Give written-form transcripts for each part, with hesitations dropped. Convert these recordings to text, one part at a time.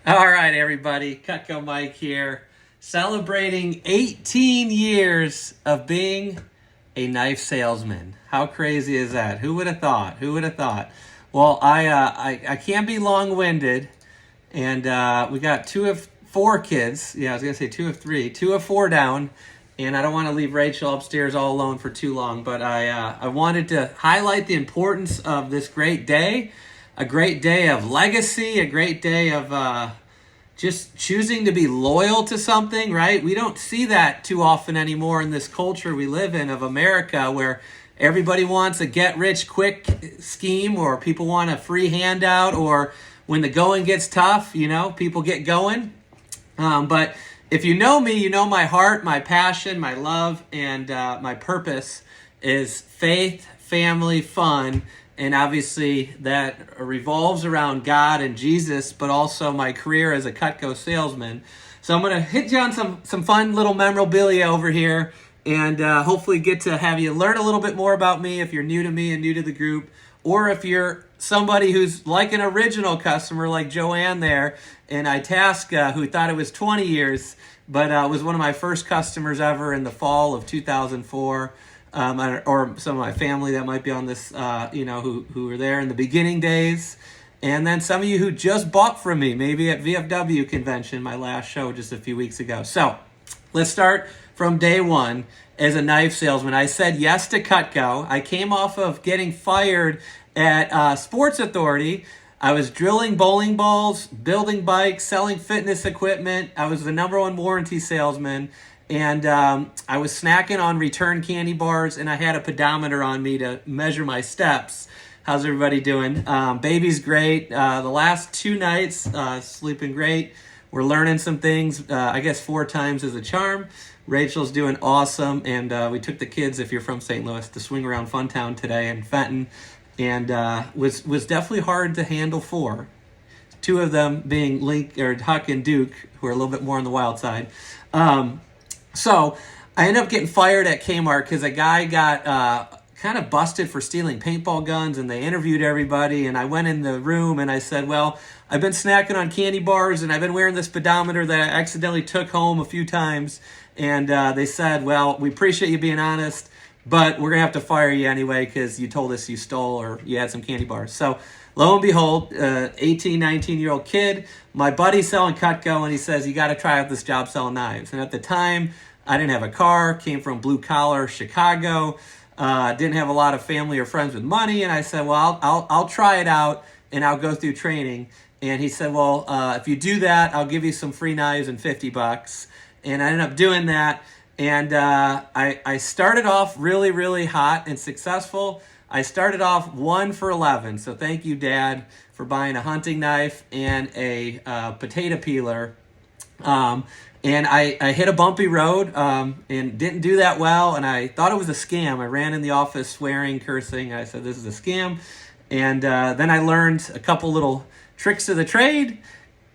All right, everybody. Cutco Mike here, celebrating 18 years of being a knife salesman. How crazy is that? Who would have thought? Who would have thought? Well, I can't be long-winded, and we got two of four kids. Yeah, I was gonna say two of three, two of four down, and I don't want to leave Rachel upstairs all alone for too long. But I wanted to highlight the importance of this great day. A great day of legacy, a great day of just choosing to be loyal to something, right? We don't see that too often anymore in this culture we live in of America, where everybody wants a get-rich-quick scheme, or people want a free handout, or when the going gets tough, people get going. But if you know me, you know my heart, my passion, my love, and my purpose is faith, family, fun. And obviously that revolves around God and Jesus, but also my career as a Cutco salesman. So I'm going to hit you on some fun little memorabilia over here, and hopefully get to have you learn a little bit more about me if you're new to me and new to the group, or if you're somebody who's like an original customer like Joanne there in Itasca, who thought it was 20 years, but was one of my first customers ever in the fall of 2004. Or some of my family that might be on this, who were there in the beginning days. And then some of you who just bought from me, maybe at VFW convention, my last show just a few weeks ago. So let's start from day one. As a knife salesman, I said yes to Cutco. I came off of getting fired at Sports Authority. I was drilling bowling balls, building bikes, selling fitness equipment. I was the #1 warranty salesman. And I was snacking on return candy bars, and I had a pedometer on me to measure my steps. How's everybody doing? Baby's great. The last 2 nights, sleeping great. We're learning some things. I guess 4 times is a charm. Rachel's doing awesome, and we took the kids, if you're from St. Louis, to swing around Funtown today in Fenton, and was definitely hard to handle 4. 2 of them being Huck and Duke, who are a little bit more on the wild side. So I ended up getting fired at Kmart because a guy got kind of busted for stealing paintball guns, and they interviewed everybody. And I went in the room and I said, well, I've been snacking on candy bars, and I've been wearing this pedometer that I accidentally took home a few times. And they said, well, we appreciate you being honest, but we're going to have to fire you anyway because you told us you stole or you had some candy bars. So lo and behold, 18, 19-year-old kid, my buddy's selling Cutco, and he says, you got to try out this job selling knives. And at the time, I didn't have a car, came from blue-collar Chicago, didn't have a lot of family or friends with money, and I said, well, I'll try it out, and I'll go through training. And he said, well, if you do that, I'll give you some free knives and $50. And I ended up doing that, and I started off really, really hot and successful. I started off 1 for 11, so thank you, Dad, for buying a hunting knife and a potato peeler. And I hit a bumpy road and didn't do that well, and I thought it was a scam. I ran in the office swearing, cursing. I said, this is a scam. And then I learned a couple little tricks of the trade.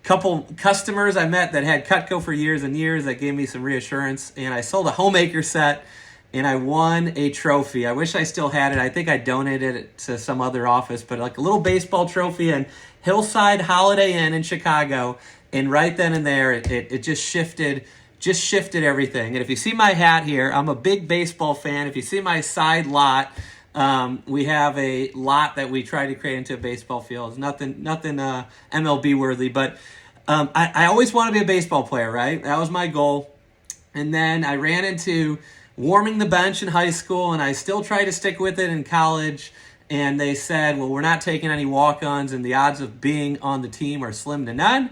Couple customers I met that had Cutco for years and years that gave me some reassurance. And I sold a homemaker set, and I won a trophy. I wish I still had it. I think I donated it to some other office, but like a little baseball trophy in Hillside Holiday Inn in Chicago. And right then and there, it just shifted everything. And if you see my hat here, I'm a big baseball fan. If you see my side lot, we have a lot that we try to create into a baseball field. It's nothing MLB worthy, but I always want to be a baseball player, right? That was my goal. And then I ran into warming the bench in high school, and I still tried to stick with it in college. And they said, well, we're not taking any walk-ons, and the odds of being on the team are slim to none.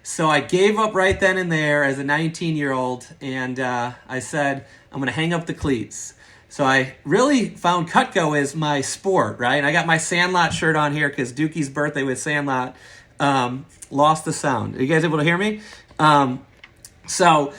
So I gave up right then and there as a 19-year-old, and I said, I'm going to hang up the cleats. So I really found Cutco as my sport, right? And I got my Sandlot shirt on here because Dookie's birthday with Sandlot. Lost the sound. Are you guys able to hear me? So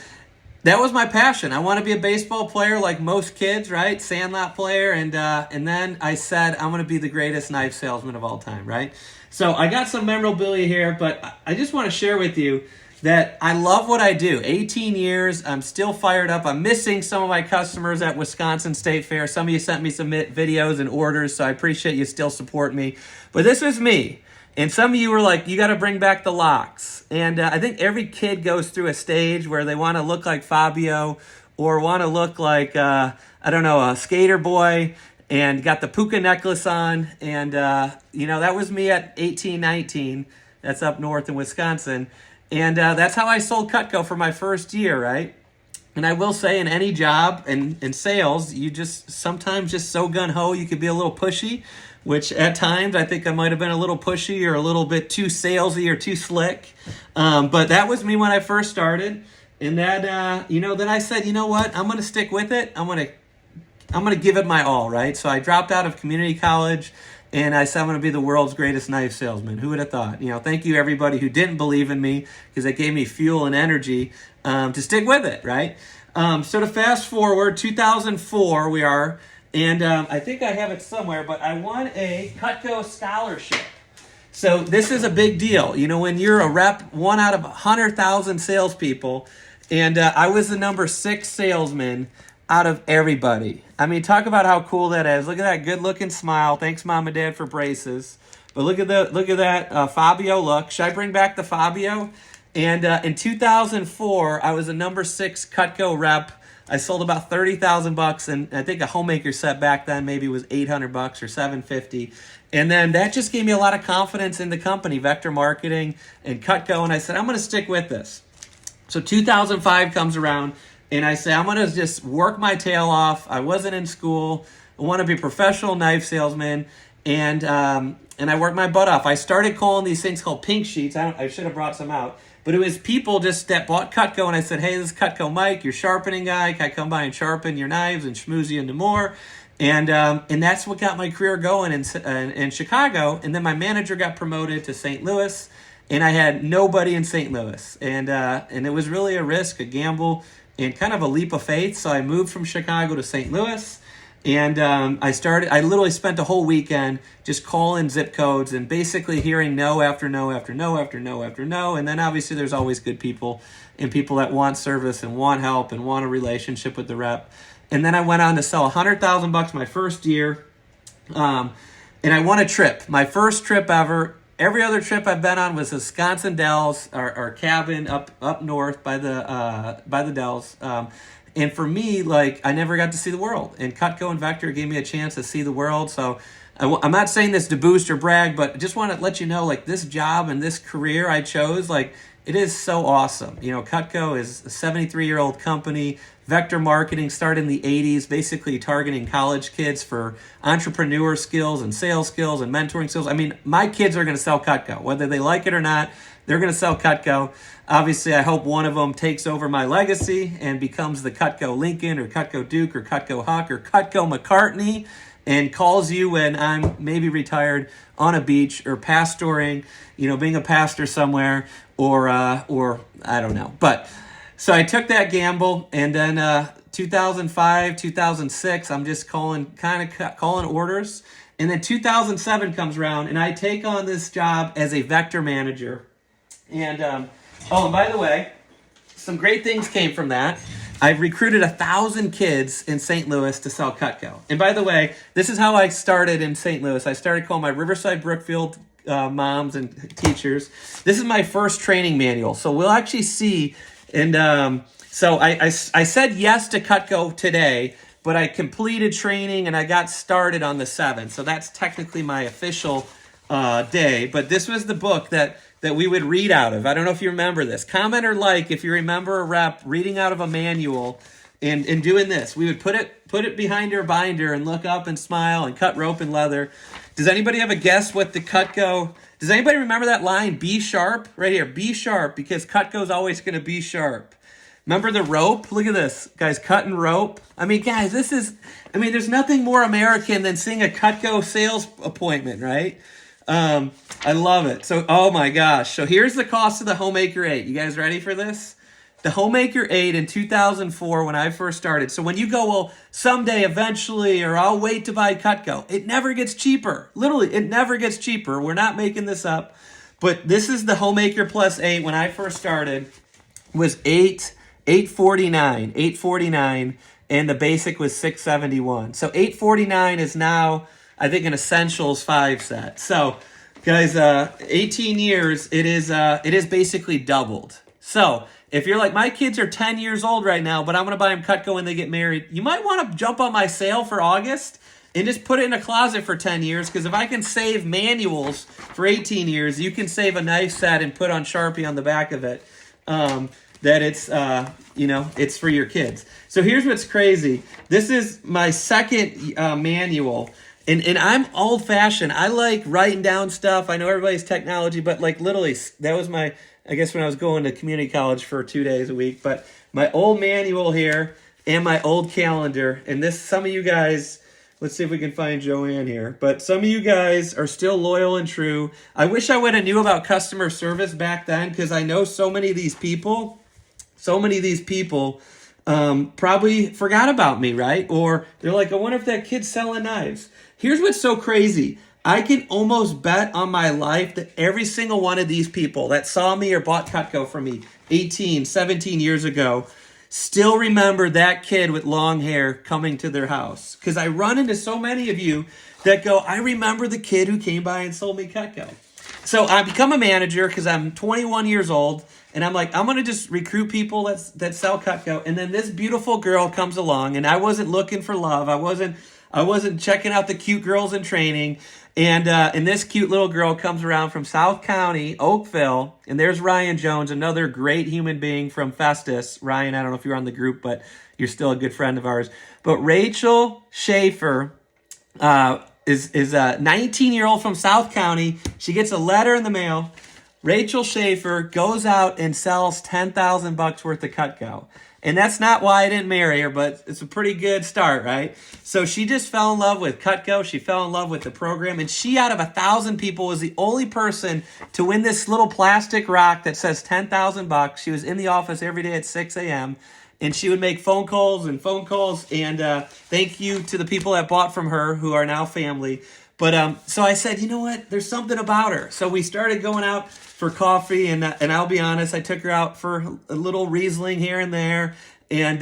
that was my passion. I want to be a baseball player like most kids, right? Sandlot player. And then I said, I'm going to be the greatest knife salesman of all time, right? So I got some memorabilia here, but I just want to share with you that I love what I do. 18 years, I'm still fired up. I'm missing some of my customers at Wisconsin State Fair. Some of you sent me some videos and orders, so I appreciate you still support me. But this is me. And some of you were like, you got to bring back the locks. And I think every kid goes through a stage where they want to look like Fabio or want to look like, I don't know, a skater boy, and got the puka necklace on. And, that was me at 18, 19. That's up north in Wisconsin. And that's how I sold Cutco for my first year, right? And I will say, in any job in sales, you just sometimes just so gung-ho, you could be a little pushy, which at times I think I might have been a little pushy or a little bit too salesy or too slick. But that was me when I first started. And that, then I said, you know what? I'm going to stick with it. I'm going to give it my all, right? So I dropped out of community college, and I said I'm going to be the world's greatest knife salesman. Who would have thought? Thank you everybody who didn't believe in me, because it gave me fuel and energy to stick with it, right? So to fast forward, 2004 we are, and I think I have it somewhere, but I won a Cutco scholarship. So this is a big deal. When you're a rep, 1 out of 100,000 salespeople, and I was the number 6 salesman out of everybody. I mean, talk about how cool that is. Look at that good-looking smile. Thanks, Mom and Dad, for braces. But look at that Fabio look. Should I bring back the Fabio? And in 2004, I was a number 6 Cutco rep. I sold about $30,000, and I think a homemaker set back then maybe was $800 or $750. And then that just gave me a lot of confidence in the company, Vector Marketing and Cutco. And I said, I'm going to stick with this. So 2005 comes around, and I say, I'm going to just work my tail off. I wasn't in school. I want to be a professional knife salesman. And I worked my butt off. I started calling these things called pink sheets. I should have brought some out. But it was people just that bought Cutco, and I said, hey, this is Cutco Mike, your sharpening guy. Can I come by and sharpen your knives and schmooze you into more? And that's what got my career going in Chicago. And then my manager got promoted to St. Louis, and I had nobody in St. Louis. And it was really a risk, a gamble, and kind of a leap of faith. So I moved from Chicago to St. Louis, and I literally spent a whole weekend just calling zip codes and basically hearing no after no after no after no after no. And then obviously there's always good people and people that want service and want help and want a relationship with the rep. And then I went on to sell $100,000 my first year. And I won a trip, my first trip ever. Every other trip I've been on was Wisconsin Dells, our cabin up north by the Dells. And for me, I never got to see the world. And Cutco and Vector gave me a chance to see the world. So I'm not saying this to boost or brag, but I just want to let you know, this job and this career I chose, it is so awesome. Cutco is a 73-year-old company. Vector Marketing started in the 80s, basically targeting college kids for entrepreneur skills and sales skills and mentoring skills. I mean, my kids are going to sell Cutco. Whether they like it or not, they're going to sell Cutco. Obviously, I hope one of them takes over my legacy and becomes the Cutco Lincoln or Cutco Duke or Cutco Huck or Cutco McCartney, and calls you when I'm maybe retired on a beach or pastoring, being a pastor somewhere, or I don't know. But so I took that gamble, and then 2005, 2006, I'm just calling orders. And then 2007 comes around, and I take on this job as a Vector manager. And and by the way, some great things came from that. I've recruited 1,000 kids in St. Louis to sell Cutco. And by the way, this is how I started in St. Louis. I started calling my Riverside Brookfield moms and teachers. This is my first training manual. So we'll actually see. And so I said yes to Cutco today, but I completed training and I got started on the 7th. So that's technically my official day. But this was the book that we would read out of. I don't know if you remember this. Comment or like if you remember a rep reading out of a manual and doing this. We would put it behind our binder and look up and smile and cut rope and leather. Does anybody have a guess what the Cutco... Does anybody remember that line, be sharp? Right here, be sharp, because Cutco's always going to be sharp. Remember the rope? Look at this. Guys, cutting rope. I mean, guys, there's nothing more American than seeing a Cutco sales appointment, right? I love it. So, oh my gosh. So here's the cost of the Homemaker 8. You guys ready for this? The Homemaker 8 in 2004 when I first started. So when you go, well, someday, eventually, or I'll wait to buy Cutco, it never gets cheaper. Literally, it never gets cheaper. We're not making this up. But this is the Homemaker Plus 8 when I first started. Was $849, and the basic was $671. So $849 is now, I think, an Essentials 5 set. So Guys, 18 years, it is basically doubled. So if you're like, my kids are 10 years old right now, but I'm going to buy them Cutco when they get married, you might want to jump on my sale for August and just put it in a closet for 10 years, because if I can save manuals for 18 years, you can save a knife set and put on Sharpie on the back of it that it's, it's for your kids. So here's what's crazy. This is my second manual. And I'm old-fashioned. I like writing down stuff. I know everybody's technology, but like literally, that was my, I guess when I was going to community college for 2 days a week. But my old manual here and my old calendar. And this, some of you guys, let's see if we can find Joanne here. But some of you guys are still loyal and true. I wish I would have knew about customer service back then, because I know so many of these people probably forgot about me, right? Or they're like, I wonder if that kid's selling knives. Here's what's so crazy. I can almost bet on my life that every single one of these people that saw me or bought Cutco from me 18, 17 years ago still remember that kid with long hair coming to their house. Because I run into so many of you that go, I remember the kid who came by and sold me Cutco. So I become a manager because I'm 21 years old, and I'm like, I'm going to just recruit people that sell Cutco. And then this beautiful girl comes along, and I wasn't looking for love. I wasn't checking out the cute girls in training. And this cute little girl comes around from South County, Oakville, and there's Ryan Jones, another great human being from Festus. Ryan, I don't know if you're on the group, but you're still a good friend of ours. But Rachel Schaefer is a 19-year-old from South County. She gets a letter in the mail. Rachel Schaefer goes out and sells $10,000 worth of Cutco. And that's not why I didn't marry her, but it's a pretty good start, right? So she just fell in love with Cutco. She fell in love with the program. And she, out of 1,000 people, was the only person to win this little plastic rock that says $10,000. She was in the office every day at 6 a.m. And she would make phone calls. And thank you to the people that bought from her, who are now family. But so I said, you know what? There's something about her. So we started going out for coffee, and I'll be honest, I took her out for a little Riesling here and there, and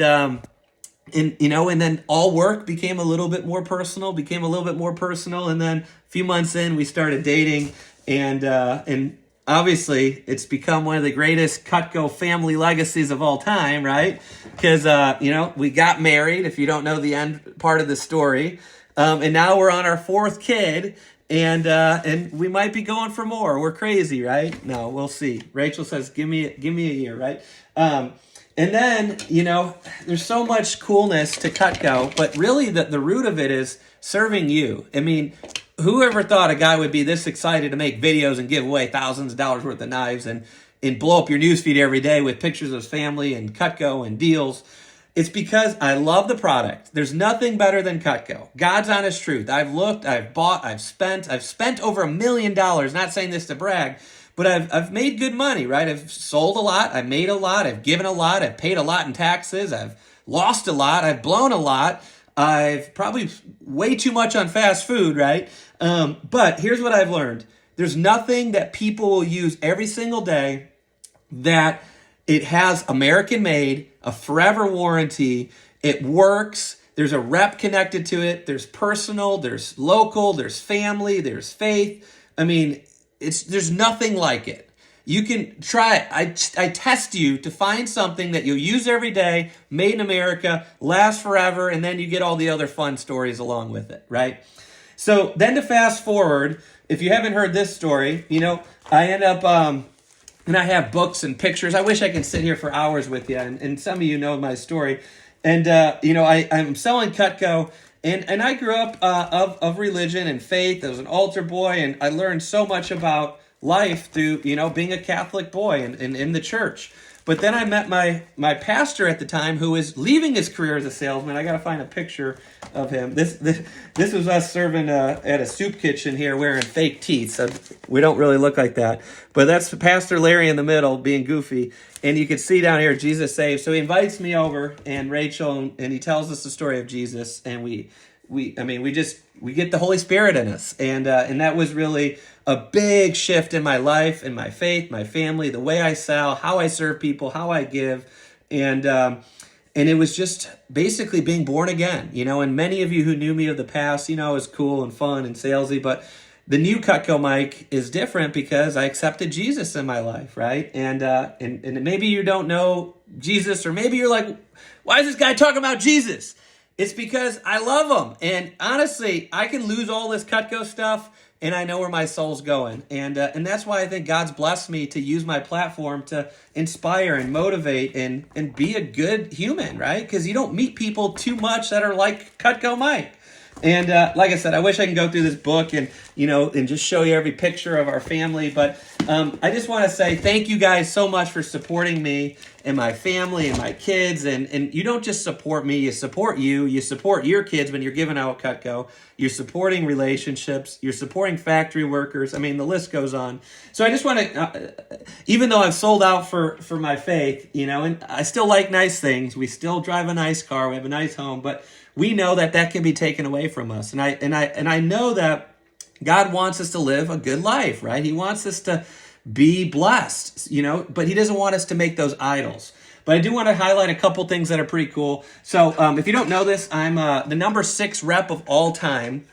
then all work became a little bit more personal, and then a few months in, we started dating, and obviously, it's become one of the greatest Cutco family legacies of all time, right? Because we got married. If you don't know the end part of the story. And now we're on our fourth kid, and we might be going for more. We're crazy, right? No, we'll see. Rachel says, give me a year, right? And then, there's so much coolness to Cutco, but really the root of it is serving you. I mean, whoever thought a guy would be this excited to make videos and give away thousands of dollars worth of knives and blow up your newsfeed every day with pictures of his family and Cutco and deals? It's because I love the product. There's nothing better than Cutco. God's honest truth. I've looked, I've bought, I've spent over $1 million. Not saying this to brag, but I've made good money, right? I've sold a lot, I've made a lot, I've given a lot, I've paid a lot in taxes, I've lost a lot, I've blown a lot, I've probably way too much on fast food, right? But here's what I've learned. There's nothing that people will use every single day that it has American made, a forever warranty, it works, there's a rep connected to it, there's personal, there's local, there's family, there's faith. I mean, there's nothing like it. You can try it. I test you to find something that you'll use every day, made in America, lasts forever, and then you get all the other fun stories along with it, right? So then to fast forward, if you haven't heard this story, I end up... and I have books and pictures. I wish I could sit here for hours with you. And some of you know my story. And, I'm selling Cutco. And I grew up of religion and faith. I was an altar boy. And I learned so much about life through, being a Catholic boy and in the church. But then I met my pastor at the time, who was leaving his career as a salesman. I got to find a picture of him. This was us serving at a soup kitchen here, wearing fake teeth. So we don't really look like that. But that's Pastor Larry in the middle, being goofy. And you can see down here, Jesus Saves. So he invites me over, and Rachel, and he tells us the story of Jesus. And we get the Holy Spirit in us. And that was really a big shift in my life, in my faith, my family, the way I sell, how I serve people, how I give. And it was just basically being born again, and many of you who knew me of the past, I was cool and fun and salesy, but the new Cutco mic is different because I accepted Jesus in my life, right? And maybe you don't know Jesus, or maybe you're like, why is this guy talking about Jesus? It's because I love him. And honestly, I can lose all this Cutco stuff and I know where my soul's going. And that's why I think God's blessed me to use my platform to inspire and motivate and be a good human, right? Because you don't meet people too much that are like Cutco Mike. And like I said, I wish I can go through this book and just show you every picture of our family. But I just want to say thank you guys so much for supporting me and my family and my kids. And you don't just support me, you support you. You support your kids when you're giving out Cutco. You're supporting relationships. You're supporting factory workers. I mean, the list goes on. So I just want to, even though I've sold out for my faith, and I still like nice things. We still drive a nice car. We have a nice home. But we know that can be taken away from us. And I know that God wants us to live a good life, right? He wants us to be blessed, but he doesn't want us to make those idols. But I do want to highlight a couple things that are pretty cool. So if you don't know this, I'm the number 6 rep of all time.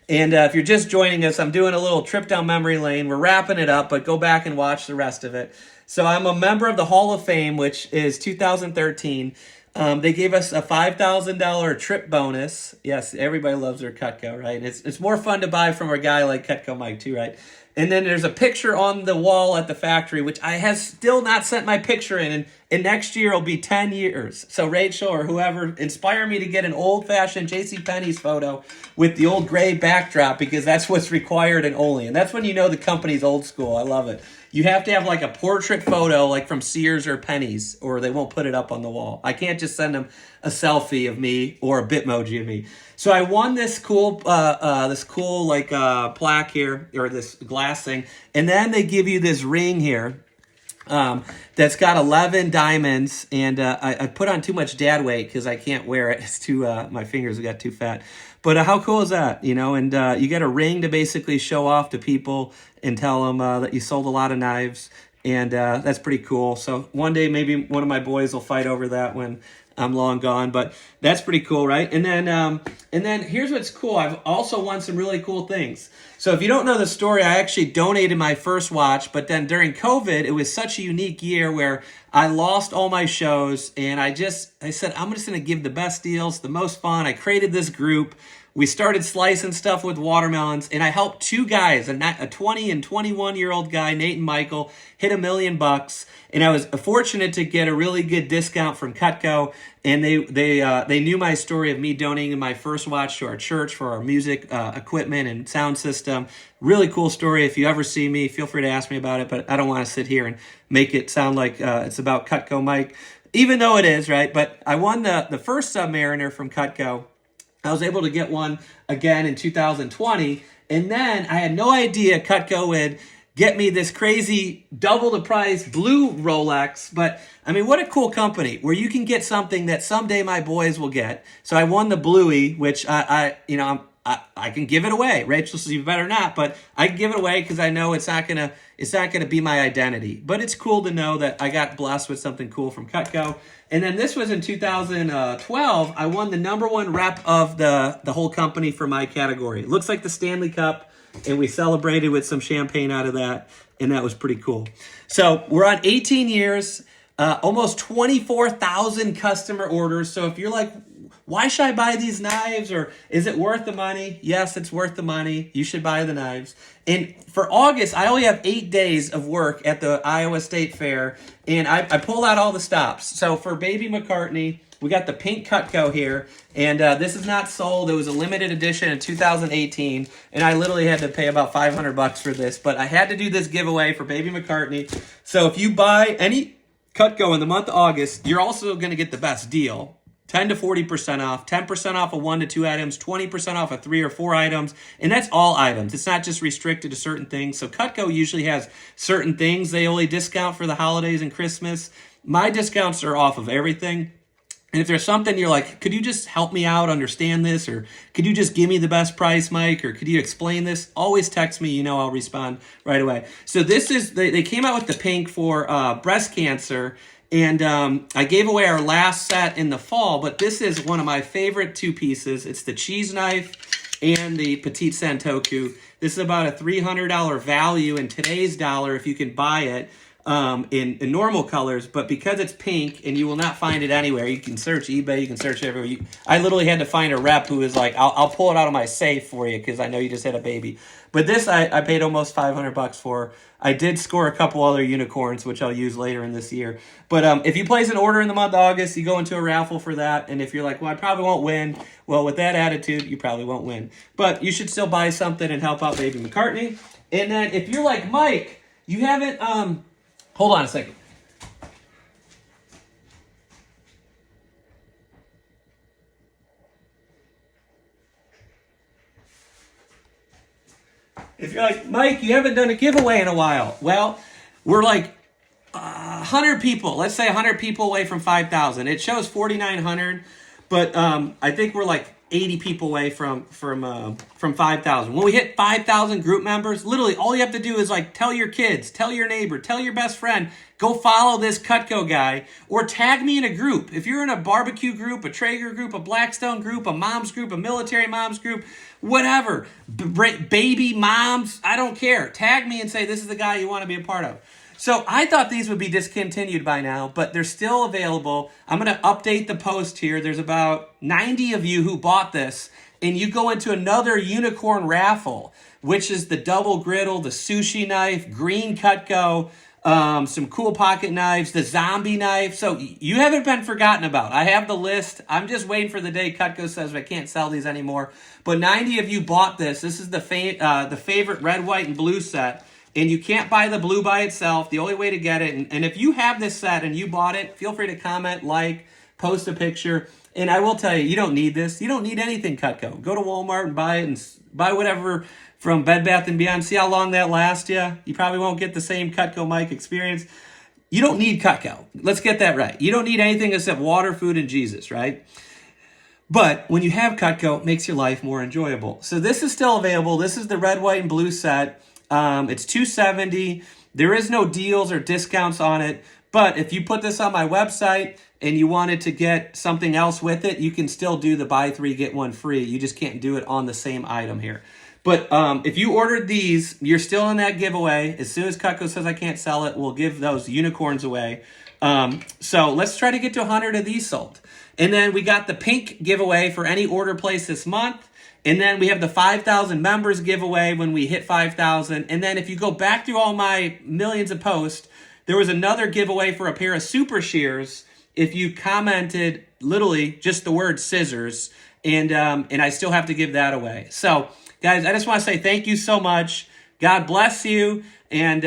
And if you're just joining us, I'm doing a little trip down memory lane. We're wrapping it up, but go back and watch the rest of it. So I'm a member of the Hall of Fame, which is 2013. They gave us a $5,000 trip bonus. Yes, everybody loves their Cutco, right? It's more fun to buy from a guy like Cutco Mike too, right? And then there's a picture on the wall at the factory, which I have still not sent my picture in. And next year will be 10 years. So Rachel or whoever, inspire me to get an old-fashioned JCPenney's photo with the old gray backdrop, because that's what's required in Ole. And that's when you know the company's old school. I love it. You have to have like a portrait photo like from Sears or Penny's, or they won't put it up on the wall. I can't just send them a selfie of me or a Bitmoji of me. So I won this cool plaque here, or this glass thing. And then they give you this ring here that's got 11 diamonds. And I put on too much dad weight because I can't wear it. It's too, my fingers got too fat. But how cool is that? And you get a ring to basically show off to people and tell them that you sold a lot of knives. And that's pretty cool. So one day maybe one of my boys will fight over that when I'm long gone. But that's pretty cool, right? And then here's what's cool. I've also won some really cool things. So if you don't know the story, I actually donated my first watch. But then during COVID, it was such a unique year where I lost all my shows. And I said, I'm just going to give the best deals, the most fun. I created this group. We started slicing stuff with watermelons, and I helped 2 guys, a 20 and 21-year-old guy, Nate and Michael, hit $1 million. And I was fortunate to get a really good discount from Cutco, and they knew my story of me donating my first watch to our church for our music equipment and sound system. Really cool story. If you ever see me, feel free to ask me about it, but I don't want to sit here and make it sound like it's about Cutco Mike, even though it is, right? But I won the first Submariner from Cutco. I was able to get one again in 2020, and then I had no idea Cutco would get me this crazy double the price blue Rolex. But I mean, what a cool company where you can get something that someday my boys will get. So I won the Bluey, which I can give it away. Rachel says you better not, but I can give it away because I know it's not gonna be my identity. But it's cool to know that I got blessed with something cool from Cutco. And then this was in 2012. I won the number 1 rep of the whole company for my category. It looks like the Stanley Cup, and we celebrated with some champagne out of that, and that was pretty cool. So we're on 18 years, almost 24,000 customer orders. So if you're like, why should I buy these knives, or is it worth the money? Yes, it's worth the money. You should buy the knives. And for August, I only have 8 days of work at the Iowa State Fair, and I pulled out all the stops. So for Baby McCartney, we got the pink Cutco here, and this is not sold. It was a limited edition in 2018, and I literally had to pay about $500 for this, but I had to do this giveaway for Baby McCartney. So if you buy any Cutco in the month of August, you're also going to get the best deal. 10 to 40% off, 10% off of 1 to 2 items, 20% off of 3 or 4 items, and that's all items. It's not just restricted to certain things. So Cutco usually has certain things they only discount for the holidays and Christmas. My discounts are off of everything. And if there's something you're like, could you just help me out understand this? Or could you just give me the best price, Mike? Or could you explain this? Always text me. I'll respond right away. So this is, they came out with the pink for breast cancer. And I gave away our last set in the fall, but this is one of my favorite 2 pieces. It's the cheese knife and the Petite Santoku. This is about a $300 value in today's dollar if you can buy it in normal colors. But because it's pink and you will not find it anywhere, you can search eBay, you can search everywhere. I literally had to find a rep who was like, I'll pull it out of my safe for you because I know you just had a baby. But this I paid almost $500 for. I did score a couple other unicorns, which I'll use later in this year. But if you place an order in the month of August, you go into a raffle for that. And if you're like, well, I probably won't win. Well, with that attitude, you probably won't win. But you should still buy something and help out Baby McCartney. And then if you're like Mike, you haven't... hold on a second. If you're like, Mike, you haven't done a giveaway in a while. Well, we're like 100 people. Let's say 100 people away from 5,000. It shows 4,900, but I think we're like 80 people away from 5,000. When we hit 5,000 group members, literally all you have to do is like tell your kids, tell your neighbor, tell your best friend, go follow this Cutco guy, or tag me in a group. If you're in a barbecue group, a Traeger group, a Blackstone group, a moms group, a military moms group, whatever, baby moms, I don't care. Tag me and say this is the guy you want to be a part of. So I thought these would be discontinued by now, but they're still available. I'm going to update the post here. There's about 90 of you who bought this, and you go into another unicorn raffle, which is the double griddle, the sushi knife, green Cutco, some cool pocket knives, the zombie knife. So you haven't been forgotten about. I have the list. I'm just waiting for the day Cutco says I can't sell these anymore. But 90 of you bought this. This is the favorite red, white, and blue set. And you can't buy the blue by itself. The only way to get it, and if you have this set and you bought it, feel free to comment, like, post a picture. And I will tell you, you don't need this. You don't need anything Cutco. Go to Walmart and buy it, and buy whatever from Bed Bath & Beyond. See how long that lasts you. You probably won't get the same Cutco mic experience. You don't need Cutco. Let's get that right. You don't need anything except water, food, and Jesus, right? But when you have Cutco, it makes your life more enjoyable. So this is still available. This is the red, white, and blue set. It's $270. There is no deals or discounts on it. But if you put this on my website and you wanted to get something else with it, you can still do the buy three, get one free. You just can't do it on the same item here. But if you ordered these, you're still in that giveaway. As soon as Cutco says I can't sell it, we'll give those unicorns away. So let's try to get to 100 of these sold. And then we got the pink giveaway for any order placed this month. And then we have the 5,000 members giveaway when we hit 5,000. And then if you go back through all my millions of posts, there was another giveaway for a pair of super shears if you commented literally just the word scissors. And I still have to give that away. So, guys, I just want to say thank you so much. God bless you. And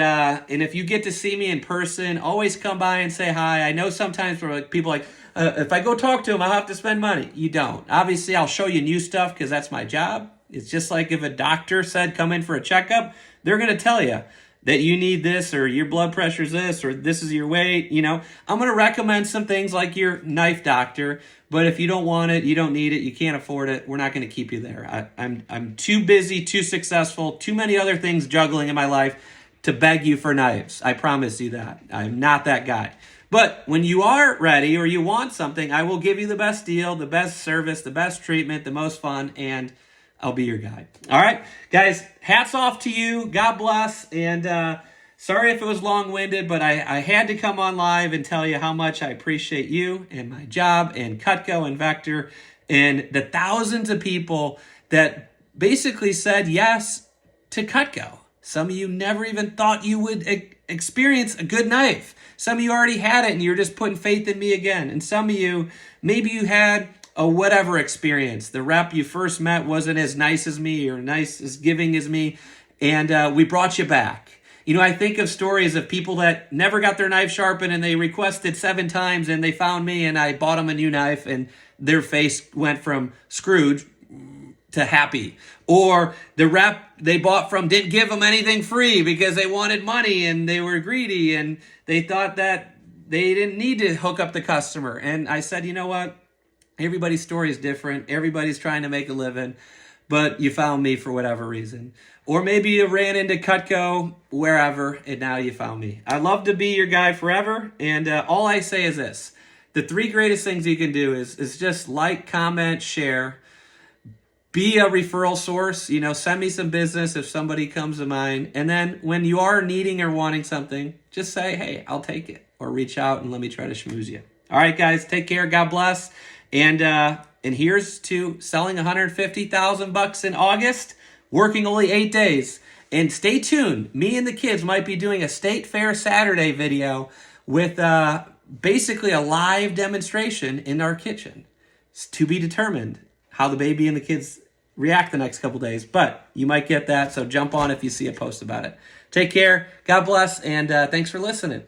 if you get to see me in person, always come by and say hi. I know sometimes for people like, if I go talk to him, I'll have to spend money. You don't. Obviously, I'll show you new stuff because that's my job. It's just like if a doctor said come in for a checkup, they're going to tell you that you need this or your blood pressure's this or this is your weight. You know, I'm going to recommend some things like your knife doctor. But if you don't want it, you don't need it, you can't afford it, we're not going to keep you there. I'm too busy, too successful, too many other things juggling in my life to beg you for knives. I promise you that. I'm not that guy. But when you are ready or you want something, I will give you the best deal, the best service, the best treatment, the most fun, and I'll be your guide. All right, guys, hats off to you. God bless. And sorry if it was long-winded, but I had to come on live and tell you how much I appreciate you and my job and Cutco and Vector and the thousands of people that basically said yes to Cutco. Some of you never even thought you would experience a good knife. Some of you already had it and you're just putting faith in me again. And some of you, maybe you had a whatever experience. The rep you first met wasn't as nice as me or nice as giving as me. And we brought you back. You know, I think of stories of people that never got their knife sharpened and they requested 7 times and they found me and I bought them a new knife and their face went from Scrooge to happy. Or the rep they bought from didn't give them anything free because they wanted money and they were greedy and they thought that they didn't need to hook up the customer. And I said, you know what? Everybody's story is different. Everybody's trying to make a living, but you found me for whatever reason. Or maybe you ran into Cutco wherever and now you found me. I'd love to be your guy forever. And all I say is this. The 3 greatest things you can do is just like, comment, share. be a referral source. You know, send me some business if somebody comes to mind. And then when you are needing or wanting something, just say, hey, I'll take it. Or reach out and let me try to schmooze you. All right, guys, take care. God bless. And here's to selling $150,000 in August, working only 8 days. And stay tuned. Me and the kids might be doing a State Fair Saturday video with basically a live demonstration in our kitchen. It's to be determined how the baby and the kids react the next couple days. But you might get that, so jump on if you see a post about it. Take care. God bless, and thanks for listening.